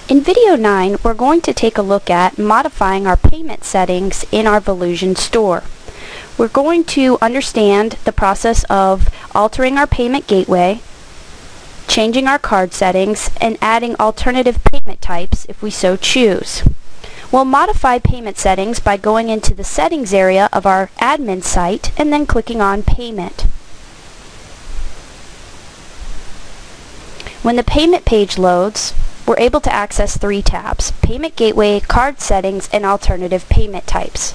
In video 9, we're going to take a look at modifying our payment settings in our Volusion store. We're going to understand the process of altering our payment gateway, changing our card settings, and adding alternative payment types if we so choose. We'll modify payment settings by going into the settings area of our admin site and then clicking on Payment. When the payment page loads, we're able to access three tabs: Payment Gateway, Card Settings, and Alternative Payment Types.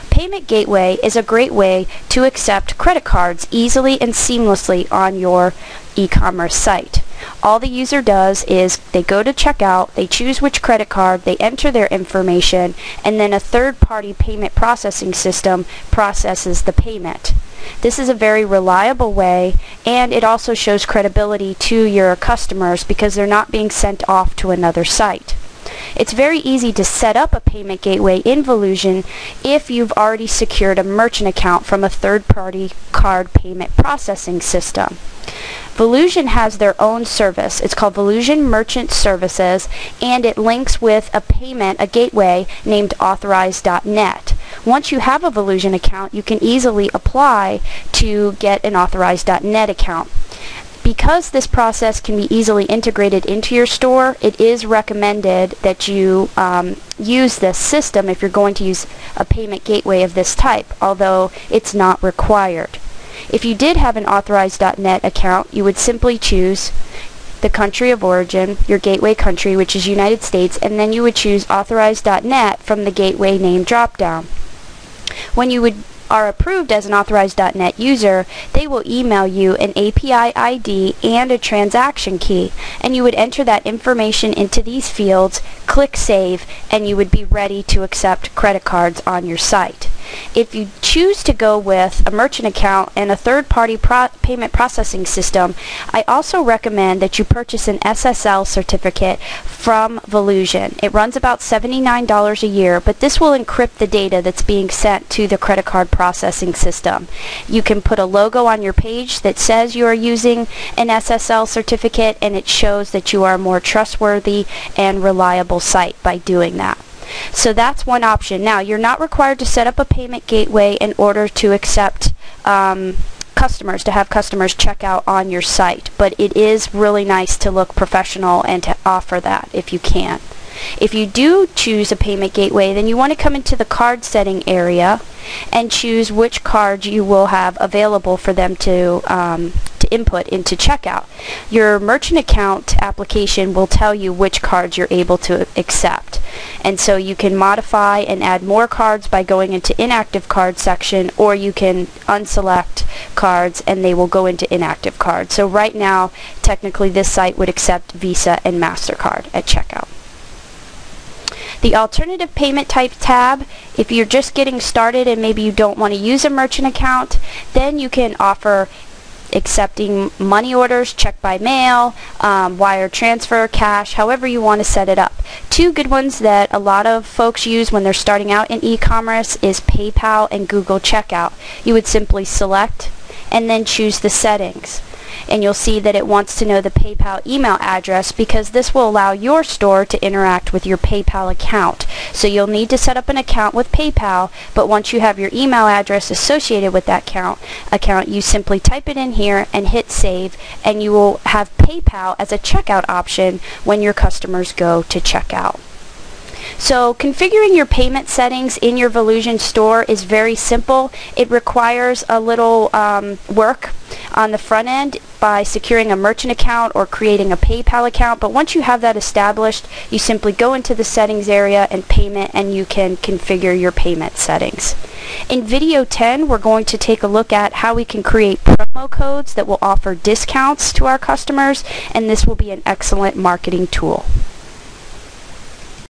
Payment Gateway is a great way to accept credit cards easily and seamlessly on your e-commerce site. All the user does is they go to checkout, they choose which credit card, they enter their information, and then a third-party payment processing system processes the payment. This is a very reliable way, and it also shows credibility to your customers because they're not being sent off to another site. It's very easy to set up a payment gateway in Volusion if you've already secured a merchant account from a third-party card payment processing system. Volusion has their own service. It's called Volusion Merchant Services, and it links with a gateway named Authorized.net. Once you have a Volusion account, you can easily apply to get an Authorized.net account. Because this process can be easily integrated into your store, it is recommended that you use this system if you're going to use a payment gateway of this type, although it's not required. If you did have an Authorized.net account, you would simply choose the country of origin, your gateway country, which is United States, and then you would choose Authorized.net from the gateway name dropdown. When you are approved as an Authorized.net user, they will email you an API ID and a transaction key, and you would enter that information into these fields, click Save, and you would be ready to accept credit cards on your site. If you choose to go with a merchant account and a third-party payment processing system, I also recommend that you purchase an SSL certificate from Volusion. It runs about $79 a year, but this will encrypt the data that's being sent to the credit card processing system. You can put a logo on your page that says you are using an SSL certificate, and it shows that you are a more trustworthy and reliable site by doing that. So that's one option. Now, you're not required to set up a payment gateway in order to accept customers, to have customers check out on your site, but it is really nice to look professional and to offer that if you can. If you do choose a payment gateway, then you want to come into the card setting area and choose which cards you will have available for them to input into checkout. Your merchant account application will tell you which cards you're able to accept. And so you can modify and add more cards by going into inactive card section, or you can unselect cards and they will go into inactive cards. So right now, technically this site would accept Visa and MasterCard at checkout. The Alternative Payment Type tab, if you're just getting started and maybe you don't want to use a merchant account, then you can offer accepting money orders, check by mail, wire transfer, cash, however you want to set it up. Two good ones that a lot of folks use when they're starting out in e-commerce is PayPal and Google Checkout. You would simply select and then choose the settings. And you'll see that it wants to know the PayPal email address because this will allow your store to interact with your PayPal account. So you'll need to set up an account with PayPal, but once you have your email address associated with that account, you simply type it in here and hit Save, and you will have PayPal as a checkout option when your customers go to checkout. So configuring your payment settings in your Volusion store is very simple. It requires a little work on the front end by securing a merchant account or creating a PayPal account, but once you have that established, you simply go into the settings area and payment, and you can configure your payment settings. In video 10, we're going to take a look at how we can create promo codes that will offer discounts to our customers, and this will be an excellent marketing tool.